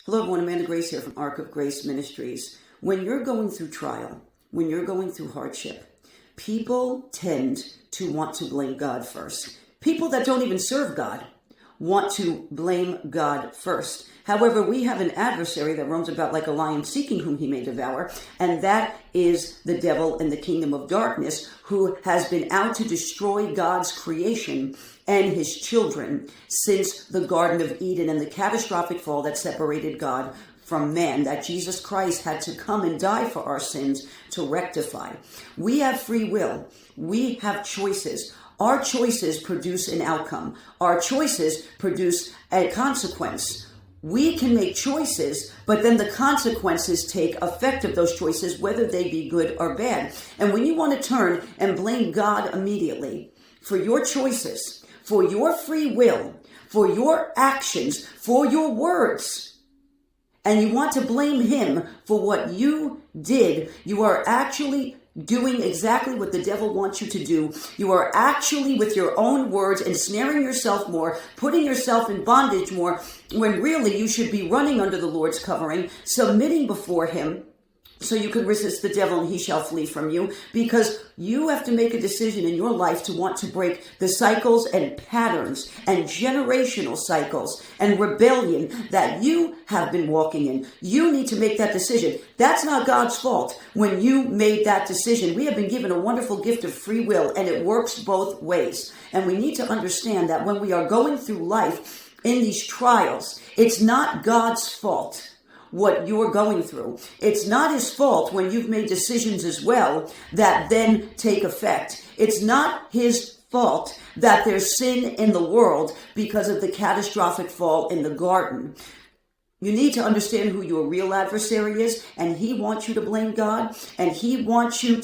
Hello everyone, Amanda Grace here from Ark of Grace Ministries. When you're going through trial, when you're going through hardship, people tend to want to blame God first. People that don't even serve God want to blame God first. However, we have an adversary that roams about like a lion seeking whom he may devour, and that is the devil in the kingdom of darkness, who has been out to destroy God's creation and his children since the Garden of Eden and the catastrophic fall that separated God from man, that Jesus Christ had to come and die for our sins to rectify. We have free will. We have choices. Our choices produce an outcome. Our choices produce a consequence. We can make choices, but then the consequences take effect of those choices, whether they be good or bad. And when you want to turn and blame God immediately for your choices, for your free will, for your actions, for your words, and you want to blame him for what you did, you are actually doing exactly what the devil wants you to do. You are actually, with your own words, ensnaring yourself more, putting yourself in bondage more, when really you should be running under the Lord's covering, submitting before him, so you can resist the devil and he shall flee from you, because you have to make a decision in your life to want to break the cycles and patterns and generational cycles and rebellion that you have been walking in. You need to make that decision. That's not God's fault when you made that decision. We have been given a wonderful gift of free will, and it works both ways. And we need to understand that when we are going through life in these trials, it's not God's fault what you're going through. It's not his fault when you've made decisions as well that then take effect. It's not his fault that there's sin in the world because of the catastrophic fall in the garden. You need to understand who your real adversary is, and he wants you to blame God, and he wants you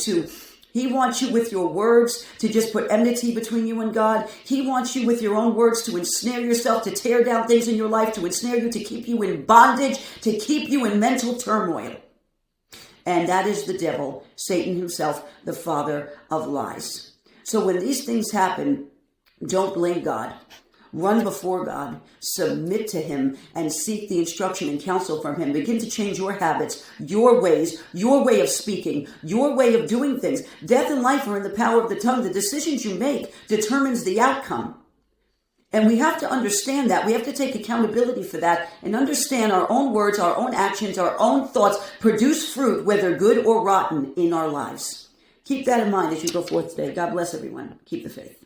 with your words to just put enmity between you and God. He wants you with your own words to ensnare yourself, to tear down things in your life, to ensnare you, to keep you in bondage, to keep you in mental turmoil. And that is the devil, Satan himself, the father of lies. So when these things happen, don't blame God. Run before God, submit to him, and seek the instruction and counsel from him. Begin to change your habits, your ways, your way of speaking, your way of doing things. Death and life are in the power of the tongue. The decisions you make determines the outcome. And we have to understand that. We have to take accountability for that and understand our own words, our own actions, our own thoughts produce fruit, whether good or rotten, in our lives. Keep that in mind as you go forth today. God bless everyone. Keep the faith.